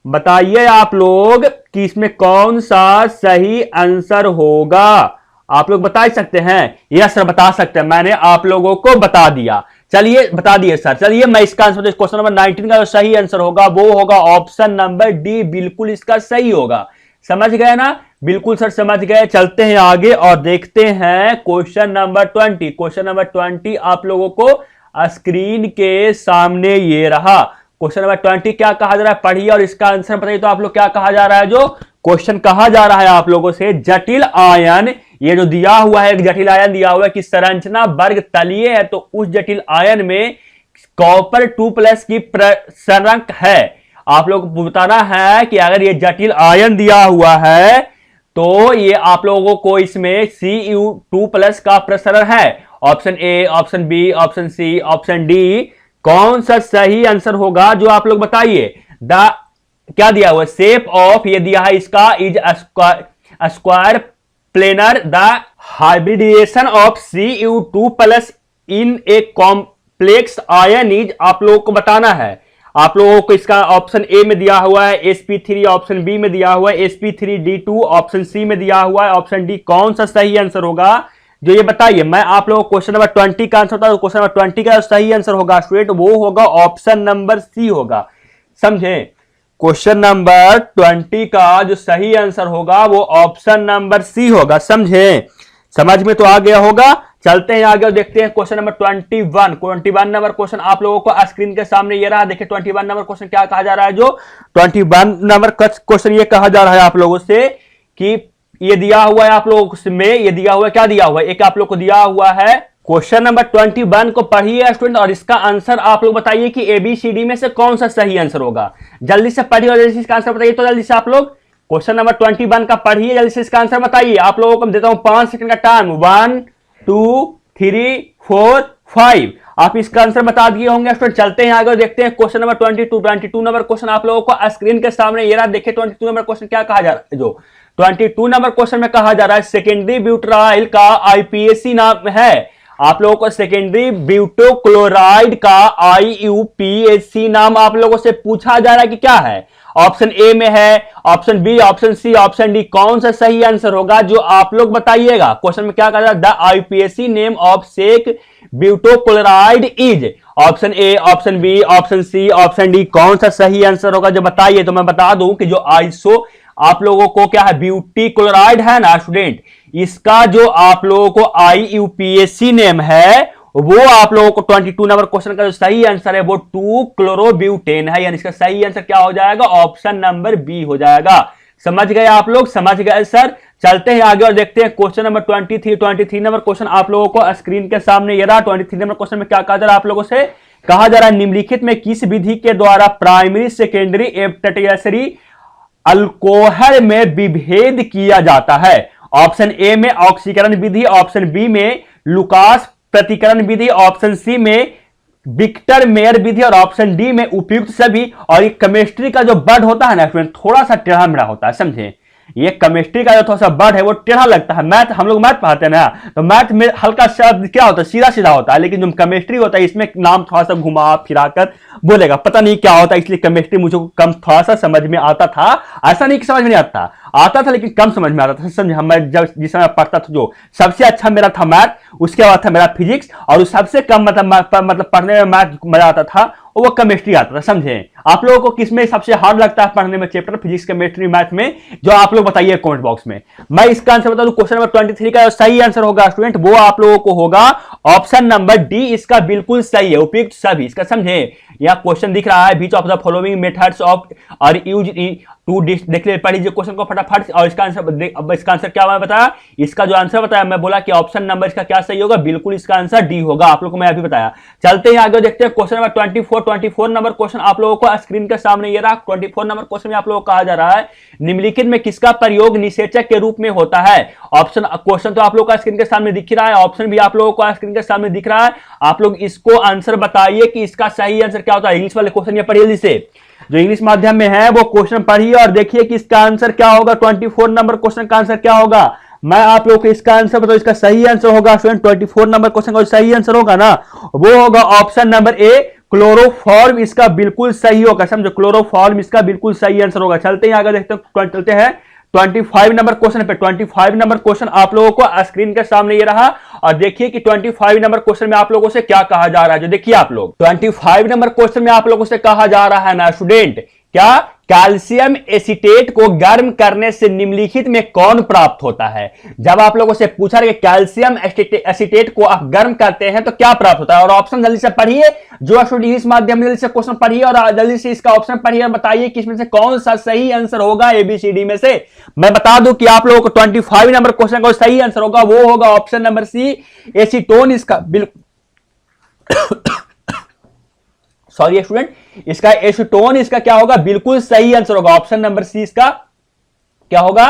बताइए आप लोग कि इसमें कौन सा सही आंसर होगा। आप लोग बता सकते हैं, यस सर बता सकते हैं, मैंने आप लोगों को बता दिया। चलिए बता दिए सर। चलिए मैं इसका आंसर, क्वेश्चन नंबर 19 का जो सही आंसर होगा वो होगा ऑप्शन नंबर डी, बिल्कुल इसका सही होगा। समझ गए ना, बिल्कुल सर समझ गए। चलते हैं आगे और देखते हैं क्वेश्चन नंबर 20। क्वेश्चन नंबर 20 आप लोगों को स्क्रीन के सामने ये रहा। क्वेश्चन नंबर 20 क्या कहा जा रहा है, पढ़िए और इसका आंसर बताइए। तो आप लोग क्या कहा जा रहा है, जो क्वेश्चन कहा जा रहा है आप लोगों से, जटिल आयन, ये जो दिया हुआ है एक जटिल आयन दिया हुआ है कि संरचना वर्ग तलीय है, तो उस जटिल आयन में कॉपर 2+ की प्रसरक है। आप लोग को बताना है कि अगर ये जटिल आयन दिया हुआ है तो ये आप लोगों को इसमें Cu2+ का प्रसरण है। Option A, option B, option C, option D. कौन सा सही आंसर होगा जो आप लोग बताइए। द क्या दिया हुआ, शेप ऑफ, ये दिया है इसका, is square planar. The hybridization of Cu2+ in a complex ion is, आप लोगों को बताना है। आप लोगों को इसका ऑप्शन ए में दिया हुआ है sp3, ऑप्शन बी में दिया हुआ है sp3d2, ऑप्शन सी में दिया हुआ है ऑप्शन डी। कौन सा सही आंसर होगा जो ये बताइए। मैं आप लोगों को क्वेश्चन नंबर 20 का आंसर बता दूं। क्वेश्चन नंबर 20 का सही आंसर होगा स्टूडेंट, वो होगा ऑप्शन नंबर सी होगा। समझे, क्वेश्चन नंबर 20 का जो सही आंसर होगा वो ऑप्शन नंबर सी होगा। समझे, समझ में तो आ गया होगा। चलते हैं आगे और देखते हैं क्वेश्चन नंबर 21 नंबर क्वेश्चन आप लोगों को स्क्रीन के सामने ये रहा। देखिए 21 नंबर क्वेश्चन क्या कहा जा रहा है, जो 21 नंबर क्वेश्चन ये कहा जा रहा है आप लोगों से कि ये दिया हुआ है आप लोगों में, ये दिया हुआ है, क्या दिया हुआ है, एक आप लोग को दिया हुआ है। क्वेश्चन नंबर 21 को पढ़िए स्टूडेंट और इसका आंसर आप लोग बताइए कि ABCD में से कौन सा सही आंसर होगा। जल्दी से पढ़िए और जल्दी से इसका आंसर बताइए। तो जल्दी से आप लोग क्वेश्चन नंबर 21 का पढ़िए, जल्दी से इसका आंसर बताइए। आप लोगों को देता हूं 5 सेकंड का टाइम। 1 2 3 4 5। आप इसका आंसर बता दिए होंगे स्टूडेंट। चलते हैं आगे, देखते हैं क्वेश्चन नंबर 22 नंबर क्वेश्चन आप लोगों को स्क्रीन के सामने ये रहा। देखिए 22 नंबर क्वेश्चन क्या कहा जा रहा है। जो 22 नंबर क्वेश्चन में कहा जा रहा है, सेकेंडरी ब्यूटाइल का आईपीएसी नाम है। आप लोगों को सेकेंडरी ब्यूटोक्लोराइड का आईयूपीएसी नाम आप लोगों से पूछा जा रहा है कि क्या है। ऑप्शन ए में है, option B, option C, option D, कौन सा सही आंसर होगा जो आप लोग बताइएगा। क्वेश्चन में क्या कहा जा रहा है, the IUPAC name of sec butyl chloride is. Option A, option B, option C, option D, कौन सा सही आंसर होगा जो बताइए। तो मैं बता दूं कि जो आइसो आप लोगों को क्या है, ब्यूटी क्लोराइड है ना स्टूडेंट, इसका जो आप लोगों को आईयूपीएसी नेम है वो आप लोगों को 22 नंबर क्वेश्चन का जो सही आंसर है वो 2-क्लोरोब्यूटेन है। यानी इसका सही आंसर क्या हो जाएगा, ऑप्शन नंबर बी हो जाएगा। समझ गए आप लोग, समझ गए सर। चलते हैं आगे और देखते हैं क्वेश्चन नंबर 23 नंबर क्वेश्चन आप लोगों को स्क्रीन के सामने ये रहा। 23 नंबर क्वेश्चन में क्या कहा जा रहा है, आप लोगों से कहा जा रहा है, निम्नलिखित में किस विधि के द्वारा प्राइमरी, सेकेंडरी एवं टर्टियरी अल्कोहल में विभेद किया जाता है। ऑप्शन ए में ऑक्सीकरण विधि, ऑप्शन बी में लुकास प्रतिकरण विधि, ऑप्शन सी में विक्टर मेयर विधि और ऑप्शन डी में उपयुक्त सभी। और ये केमिस्ट्री का जो वर्ड होता है ना स्टूडेंट, थोड़ा सा टेढ़ा मेढ़ा होता है, समझे। ये केमिस्ट्री का जो थोड़ा सा वर्ड है वो टेढ़ा लगता है। मैथ, हम लोग मैथ पढ़ाते हैं ना, तो मैथ में हल्का शब्द क्या होता है, सीधा सीधा होता है, लेकिन जो केमिस्ट्री होता है इसमें नाम थोड़ा सा घुमा फिरा कर बोलेगा, पता नहीं क्या होता है। इसलिए केमिस्ट्री मुझे कम थोड़ा सा समझ में आता था। ऐसा नहीं कि समझ में नहीं आता था, लेकिन कम समझ में आता था। समझे, मैं जब जिस समय पढ़ता था, जो सबसे अच्छा मेरा था मैथ, उसके बाद था मेरा फिजिक्स, और सबसे कम मतलब पढ़ने में मैथ मजा आता था वो केमिस्ट्री आता था। समझे, आप लोगों को किसमें सबसे हार्ड लगता है पढ़ने में चैप्टर, फिजिक्स, केमिस्ट्री, मैथ में, जो आप लोग बताइए कमेंट बॉक्स में। मैं इसका आंसर बता दूं, क्वेश्चन नंबर 23 का सही आंसर होगा स्टूडेंट, वो आप लोगों को होगा ऑप्शन नंबर डी। इसका बिल्कुल सही है, उपयुक्त सभी। इसका समझे, यह क्वेश्चन दिख रहा है, which of the following methods of are use to देख ले, पढ़िए क्वेश्चन को फटाफट। और इसका आंसर क्या मैं बताया, इसका जो आंसर बताया मैं बोला कि ऑप्शन नंबर इसका क्या सही होगा, बिल्कुल इसका आंसर डी होगा। आप लोग को मैं अभी बताया। चलते हैं आगे, देखते हैं क्वेश्चन नंबर 24 नंबर क्वेश्चन आप लोगों को स्क्रीन के सामने ये रहा। 24 नंबर क्वेश्चन में आप लोगों को कहा जा रहा है, निम्नलिखित में किसका प्रयोग निषेचक के रूप में होता है। ऑप्शन, क्वेश्चन तो आप लोगों का स्क्रीन के सामने दिख रहा है, ऑप्शन भी आप लोगों को स्क्रीन के सामने दिख रहा है। आप लोग इसको आंसर बताइए कि इसका सही आंसर क्या होता है। इंग्लिश वाले क्वेश्चन ये पढ़िए जल्दी से, जो इंग्लिश माध्यम में है वो क्वेश्चन पढ़िए और देखिए कि इसका आंसर क्या होगा। 24 नंबर क्वेश्चन का आंसर क्या होगा, मैं आप लोगों को इसका आंसर बताऊं। इसका सही आंसर होगा स्टूडेंट, 24 नंबर क्वेश्चन का सही आंसर होगा ना, वो होगा ऑप्शन नंबर ए, क्लोरोफॉर्म। इसका बिल्कुल सही होगा, समझो, क्लोरोफॉर्म इसका बिल्कुल सही आंसर होगा। चलते हैं आगे, देखते हैं, चलते हैं 25 नंबर क्वेश्चन पे। 25 नंबर क्वेश्चन आप लोगों को स्क्रीन के सामने ये रहा, और देखिए कि 25 नंबर क्वेश्चन में आप लोगों से क्या कहा जा रहा है। जो देखिए आप लोग, 25 नंबर क्वेश्चन में आप लोगों से कहा जा रहा है ना स्टूडेंट, क्या कैल्शियम एसीटेट को गर्म करने से निम्नलिखित में कौन प्राप्त होता है। जब आप लोगों से पूछा कि कैल्शियम एसीटेट को आप गर्म करते हैं तो क्या प्राप्त होता है, और ऑप्शन जल्दी से पढ़िए, जो स्टूडेंट इंग्लिश माध्यम में जल्दी से क्वेश्चन पढ़िए और जल्दी से इसका ऑप्शन पढ़िए और बताइए कि इसमें से कौन सा सही आंसर होगा एबीसीडी में से। मैं बता दूं कि आप लोगों को 25 नंबर क्वेश्चन का सही आंसर होगा वो होगा ऑप्शन नंबर सी, एसीटोन। इसका बिल्कुल सॉरी स्टूडेंट, इसका एसीटोन इसका क्या होगा, बिल्कुल सही आंसर होगा। ऑप्शन नंबर सी इसका क्या होगा,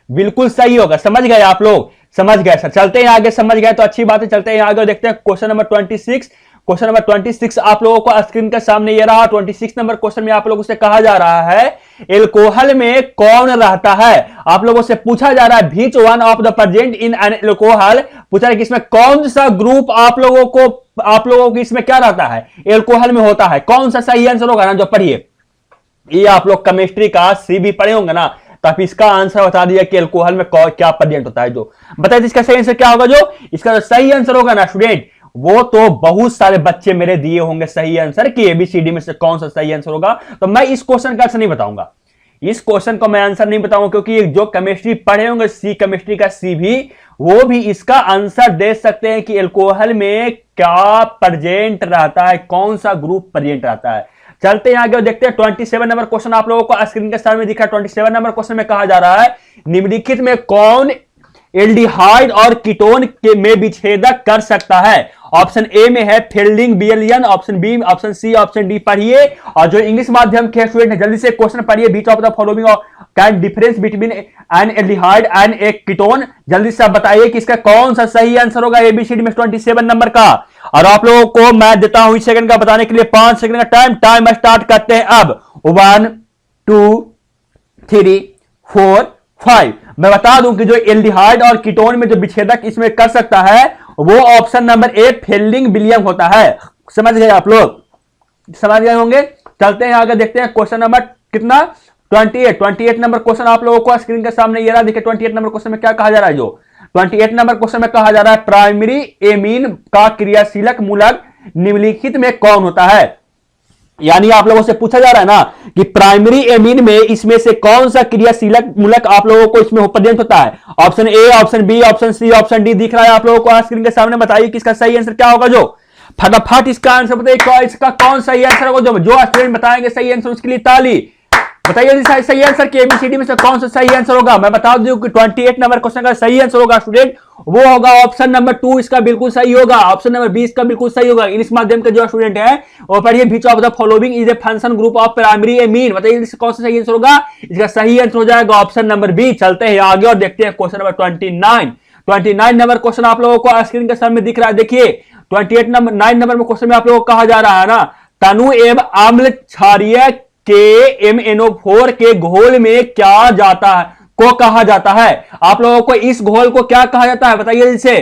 बिल्कुल सही होगा। समझ गए आप लोग, समझ गए सर। चलते हैं आगे, समझ गए तो अच्छी बात है। चलते हैं आगे और देखते हैं क्वेश्चन नंबर 26। क्वेश्चन नंबर 26 आप लोगों को स्क्रीन के सामने ये रहा। 26 नंबर क्वेश्चन में आप लोगों से कहा जा रहा है, एल्कोहल में कौन रहता है। आप लोगों से पूछा जा रहा है, which one of the present in an alcohol, पूछा है कि इसमें कौन सा ग्रुप आप लोगों को इसमें क्या रहता है, एल्कोहल में होता है। कौन सा सही आंसर होगा ना, जो पढ़िए, ये आप लोग केमिस्ट्री का सी भी पढ़े होंगे ना, तो आप इसका आंसर बता दिया कि एल्कोहल में क्या प्रेजेंट होता है। जो बताइए इसका सही आंसर क्या होगा। जो इसका जो सही आंसर होगा ना स्टूडेंट, वो तो बहुत सारे बच्चे मेरे दिए होंगे सही आंसर कि एबीसीडी में से कौन सा सही आंसर होगा। तो मैं इस क्वेश्चन का आंसर नहीं बताऊंगा, इस क्वेश्चन को मैं आंसर नहीं बताऊंगा, क्योंकि जो केमिस्ट्री पढ़े होंगे सी, केमिस्ट्री का सी भी, वो भी इसका आंसर दे सकते हैं कि एल्कोहल में क्या प्रेजेंट रहता है, कौन सा ग्रुप प्रेजेंट रहता है। चलते हैं आगे और देखते हैं 27 नंबर क्वेश्चन आप लोगों को स्क्रीन के सामने दिखा है। 27 नंबर क्वेश्चन में कहा जा रहा है, निम्नलिखित में कौन एल्डिहाइड और कीटोन के में विच्छेदक कर सकता है। ऑप्शन ए में है फील्डिंग बियलियन, option B, option C, option D पढ़िए। और जो इंग्लिश माध्यम के स्टूडेंट है जल्दी से क्वेश्चन पढ़िए, which of the following can difference between an aldehyde and a ketone. जल्दी से आप बताइए कि इसका कौन सा सही आंसर होगा एबीसीडी में 27 नंबर का। और आप लोगों को मैं देता हूं इस सेकंड का बताने के लिए 5 सेकंड का टाइम स्टार्ट करते हैं अब। 1 2 3 4 5। मैं बता दूं कि जो एल्डिहाइड और कीटोन में जो विच्छेदक इसमें कर सकता है वो option number A fielding William होता है। समझ गए आप लोग, समझ गए होंगे। चलते हैं आगे, देखते हैं क्वेश्चन नंबर कितना 28 नंबर क्वेश्चन आप लोगों को स्क्रीन के सामने ये रहा। देखिए 28 नंबर क्वेश्चन में क्या कहा जा रहा है, जो 28 नंबर क्वेश्चन में कहा जा रहा है प्राइमरी एमीन का क्रियाशीलक मूलक निम्नलिखित में कौन होता है। यानी आप लोगों से पूछा जा रहा है ना कि प्राइमरी एमीन में इसमें से कौन सा क्रियाशीलक मूलक आप लोगों को इसमें प्रेजेंट होता है। Option A, option B, option C, option D दिख रहा है आप लोगों को स्क्रीन के सामने। बताइए कि इसका सही आंसर क्या होगा। जो फटाफट इसका आंसर बताइए, इसका कौन सही आंसर होगा। जो स्टूडेंट बताएंगे सही आंसर उसके लिए ताली। बताइए सही आंसर के एबीसीडी में से कौन सा सही आंसर होगा। मैं बता दूं कि 28 नंबर क्वेश्चन का सही आंसर होगा स्टूडेंट, वो होगा ऑप्शन नंबर 2, इसका बिल्कुल सही होगा। ऑप्शन नंबर 20 का बिल्कुल सही होगा। इंग्लिश माध्यम के जो स्टूडेंट है वो पढ़िए, विच of the following is a function group of primary amine. बताइए कौन सा सही आंसर होगा। इसका सही आंसर हो जाएगा ऑप्शन नंबर बी। चलते हैं आगे और देखते हैं क्वेश्चन नंबर 29 नंबर क्वेश्चन आप लोगों को स्क्रीन के सामने दिख रहा है। देखिए 28 नंबर 9 नंबर में क्वेश्चन में आप लोगों को कहा जा रहा है ना, तनु एवं अम्ल क्षारीय के MnO4 के घोल में क्या जाता है को कहा जाता है। आप लोगों को इस घोल को क्या कहा जाता है बताइए। इसे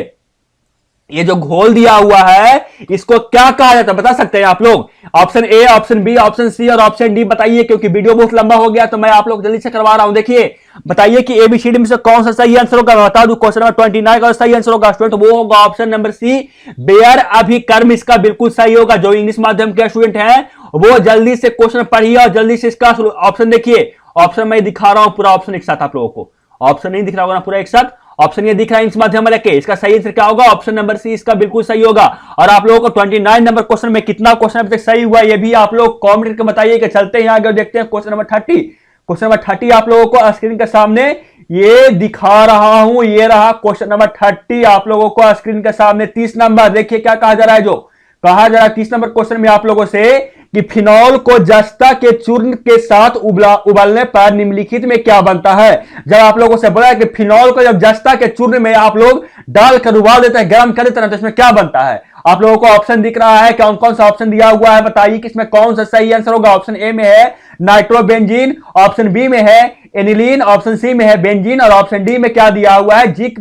ये जो घोल दिया हुआ है इसको क्या कहा जाता है बता सकते हैं आप लोग। Option A, option B, option C और ऑप्शन डी बताइए, क्योंकि वीडियो बहुत लंबा हो गया तो मैं आप लोग जल्दी से करवा रहा हूं। देखिए बताइए कि एबीसीडी में से कौन सा सही आंसर होगा। मैं बता दूं क्वेश्चन नंबर 29 का सही आंसर होगा स्टूडेंट, वो होगा ऑप्शन नंबर सी, बेयर अभिकर्म। इसका बिल्कुल सही होगा। जो इंग्लिश माध्यम के स्टूडेंट हैं वो जल्दी से क्वेश्चन पढ़िए और जल्दी से इसका ऑप्शन देखिए। ऑप्शन मैं दिखा रहा हूं पूरा ऑप्शन एक साथ आप लोगों को, ऑप्शन नहीं दिख रहा होगा ना पूरा एक साथ। ऑप्शन ये दिख रहा है इंग्लिश माध्यम में लेके, इसका सही आंसर क्या होगा ऑप्शन नंबर सी, इसका बिल्कुल सही होगा। और आप लोगों को 29 नंबर क्वेश्चन में कितना क्वेश्चन अभी तक सही हुआ ये भी आप लोग कमेंट करके बताइए। कि चलते हैं आगे और देखते हैं क्वेश्चन नंबर 30। क्वेश्चन नंबर 30 आप लोगों को स्क्रीन के सामने ये दिखा रहा हूं, ये रहा क्वेश्चन नंबर 30 आप लोगों को स्क्रीन के सामने। 30 नंबर देखिए क्या कहा जा रहा है। जो कहा जा रहा है 30 नंबर क्वेश्चन में आप लोगों से कि फिनॉल को जस्ता के चूर्ण के साथ उबालने पर निम्नलिखित में क्या बनता है। जब आप लोगों से बोला है कि फिनॉल को जब जस्ता के चूर्ण में आप लोग डालकर उबाल देते हैं, गर्म कर देते हैं, तो इसमें क्या बनता है। आप लोगों को ऑप्शन दिख रहा है, कौन कौन सा ऑप्शन दिया हुआ है बताइए कि इसमें कौन सा सही आंसर होगा। ऑप्शन ए में है नाइट्रोबेंजीन, ऑप्शन बी में है एनिलीन, ऑप्शन सी में है बेंजीन और ऑप्शन डी में क्या दिया हुआ है जिंक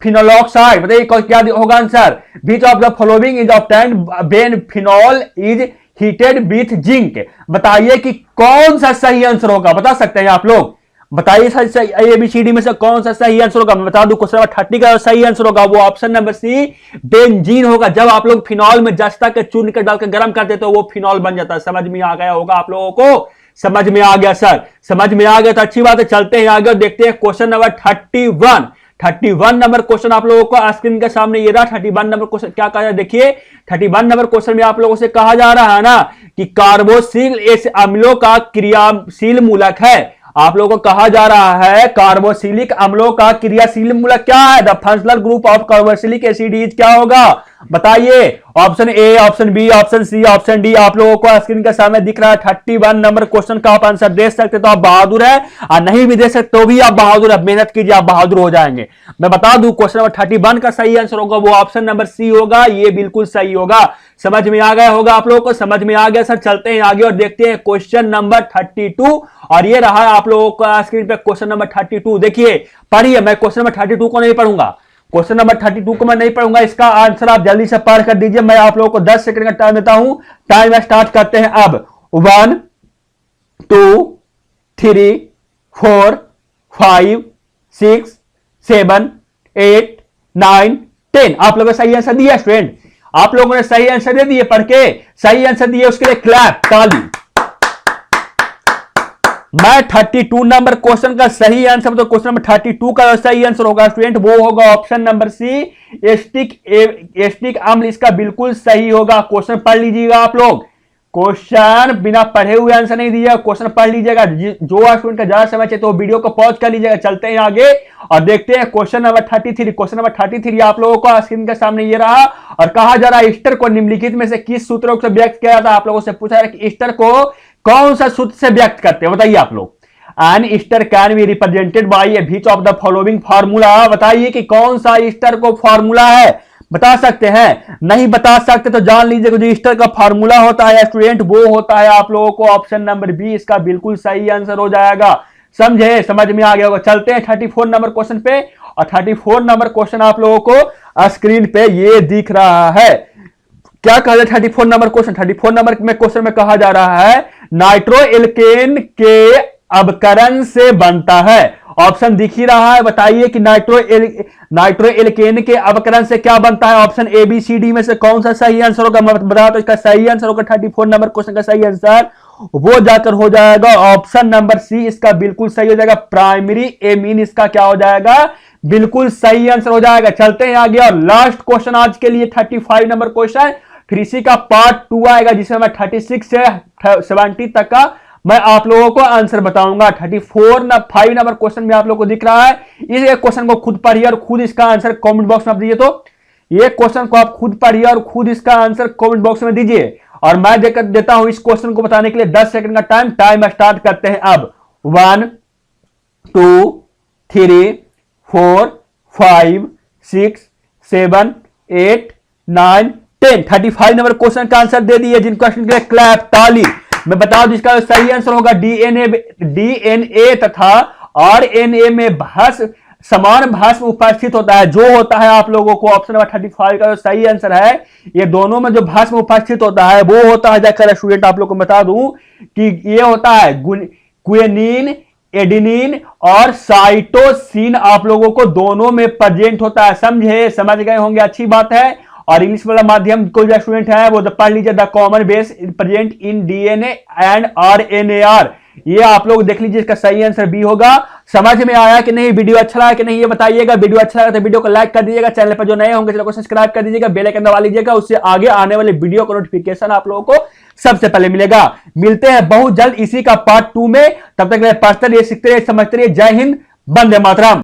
फिनोलॉक्साइड। बताइए क्या होगा answer. Which of the following is obtained when phenol is heated with zinc. बताइए कि कौन सा सही आंसर होगा, बता सकते हैं आप लोग। बताइए एबीसीडी में से कौन सा सही आंसर होगा। मैं बता दूं क्वेश्चन नंबर 30 का सही आंसर होगा वो ऑप्शन नंबर सी, बेंजीन होगा। जब आप लोग फिनॉल में जस्ता के चूर्ण के डालकर गर्म करते तो वो फिनॉल बन जाता है। समझ में आ गया होगा आप लोगों को, समझ में आ गया सर, समझ में आ गया तो अच्छी बात है। चलते हैं आगे और देखते हैं क्वेश्चन नंबर 31 नंबर क्वेश्चन आप लोगों को स्क्रीन के सामने ये रहा। 31 नंबर क्वेश्चन क्या कहा जाए देखिए। 31 नंबर क्वेश्चन में आप लोगों से कहा जा रहा है ना कि कार्बोक्सिल इस अम्लों का क्रियाशील मूलक है। आप लोगों को कहा जा रहा है कार्बोक्सिलिक अम्लों का क्रियाशील मूलक क्या है। The functional group of carboxylic acid is क्या होगा बताइए। Option A, option B, option C, option D आप लोगों को स्क्रीन के सामने दिख रहा है। 31 नंबर क्वेश्चन का आप आंसर दे सकते तो आप बहादुर है, और नहीं भी दे सकते तो भी आप बहादुर है। मेहनत कीजिए, आप बहादुर हो जाएंगे। मैं बता दूं क्वेश्चन नंबर 31 का सही आंसर होगा वो ऑप्शन नंबर सी होगा, ये बिल्कुल सही होगा। समझ में आ गया होगा आप लोगों को, समझ में आ गया सर। चलते हैं आगे और देखते हैं क्वेश्चन नंबर 32 और ये रहा आप लोगों का स्क्रीन पे क्वेश्चन नंबर 32। देखिए पढ़िए, मैं क्वेश्चन नंबर 32 को नहीं पढ़ूंगा, क्वेश्चन नंबर 32 को मैं नहीं पढ़ूंगा, इसका आंसर आप जल्दी से पढ़ कर दीजिए। मैं आप लोगों को 10 सेकंड का टाइम देता हूं। टाइम स्टार्ट करते हैं अब। 1 2 3 4 5 6 7 8 9 10 आप लोगों ने सही आंसर दिया स्टूडेंट, आप लोगों ने सही आंसर दे दिए, पढ़ के सही आंसर दिए उसके लिए क्लैप, ताली। मैं 32 नंबर क्वेश्चन का सही आंसर, तो क्वेश्चन नंबर 32 का सही आंसर होगा स्टूडेंट वो होगा ऑप्शन नंबर सी, एस्टिक अम्ल इसका बिल्कुल सही होगा। क्वेश्चन पढ़ लीजिएगा आप लोग, क्वेश्चन बिना पढ़े हुए आंसर नहीं दिया, क्वेश्चन पढ़ लीजिएगा। जो स्टूडेंट का ज्यादा समय चाहिए तो वीडियो को पॉज कर लीजिएगा। चलते हैं आगे और देखते हैं क्वेश्चन नंबर 33। क्वेश्चन नंबर 33 आप लोगों को स्क्रीन के सामने ये रहा और कहा जा रहा है ईस्टर को निम्नलिखित में से किस सूत्रों से व्यक्त किया जाता है। आप लोगों से पूछा है कि ईस्टर को कौन सा सूत्र से व्यक्त करते हैं, बताइए आप लोग। An ester can be represented by which of the following formula. बताइए कि कौन सा ईस्टर को फार्मूला है, बता सकते हैं? नहीं बता सकते तो जान लीजिए जो ईस्टर का फार्मूला होता है स्टूडेंट, वो होता है आप लोगों को ऑप्शन नंबर बी, इसका बिल्कुल सही आंसर हो जाएगा। समझे, समझ में आ गया होगा। चलते हैं 34 नंबर क्वेश्चन पे, और 34 नंबर क्वेश्चन आप लोगों को स्क्रीन पे ये दिख रहा है। क्या कहा जाए 34 नंबर क्वेश्चन? 34 नंबर में क्वेश्चन में कहा जा रहा है नाइट्रोएल्केन के अवकरण से बनता है। ऑप्शन दिख ही रहा है, बताइए कि नाइट्रोएल्केन के अवकरण से क्या बनता है। Option A B C D में से कौन सा सही आंसर होगा? मैं बता तो इसका सही आंसर होगा 34 नंबर क्वेश्चन का सही आंसर वो जाकर हो जाएगा ऑप्शन नंबर सी, इसका बिल्कुल सही हो जाएगा प्राइमरी एमीन, इसका क्या हो जाएगा? बिल्कुल सही आंसर हो जाएगा। चलते हैं आगे और लास्ट क्वेश्चन आज के लिए 35 नंबर क्वेश्चन, फिर इसी का पार्ट 2 आएगा जिसमें मैं 36 से 70 तक का मैं आप लोगों को आंसर बताऊंगा। 5 नंबर क्वेश्चन में आप लोगों को दिख रहा है, इस क्वेश्चन को खुद पढ़िए और खुद इसका आंसर कमेंट बॉक्स में आप दीजिए। तो ये क्वेश्चन को आप खुद पढ़िए और खुद इसका आंसर कमेंट बॉक्स में दीजिए, और मैं देता हूं इस क्वेश्चन को बताने के लिए 10 सेकंड का टाइम स्टार्ट करते हैं अब। 1 2 3 4 5 6 7 8 9 10 35 नंबर क्वेश्चन का आंसर दे दिए। जिन क्वेश्चन के लिए क्लैप, ताली। मैं बता दूं इसका सही आंसर होगा डीएनए तथा आरएनए में समान भस्म उपस्थित होता है, जो होता है आप लोगों को ऑप्शन नंबर 35 का जो सही आंसर है, ये दोनों में जो भस्म उपस्थित होता है वो होता है, जाकर स्टूडेंट आप लोग को बता दूं कि ये होता है गुएनिन, एडेनिन और साइटोसिन, आप लोगों को दोनों में प्रेजेंट होता है। समझे, समझ गए होंगे, अच्छी बात है। और इंग्लिश वाला माध्यम कोई जो स्टूडेंट है वो पढ़ लीजिए the common base present in DNA and RNA are, ये आप लोग देख लीजिए, इसका सही आंसर बी होगा। समझ में आया कि नहीं? वीडियो अच्छा लगा कि नहीं ये बताइएगा। वीडियो अच्छा लगा तो वीडियो को लाइक कर दीजिएगा, चैनल पर जो नए होंगे चैनल को सब्सक्राइब कर दीजिएगा, बेल आइकन दबा लीजिएगा, उससे आगे आने वाले वीडियो का नोटिफिकेशन आप लोगों को सबसे पहले मिलेगा। मिलते हैं बहुत जल्द इसी का पार्ट 2 में, तब तक पढ़ते रहिए, सीखते रहिए, समझते रहिए। जय हिंद, वंदे मातरम।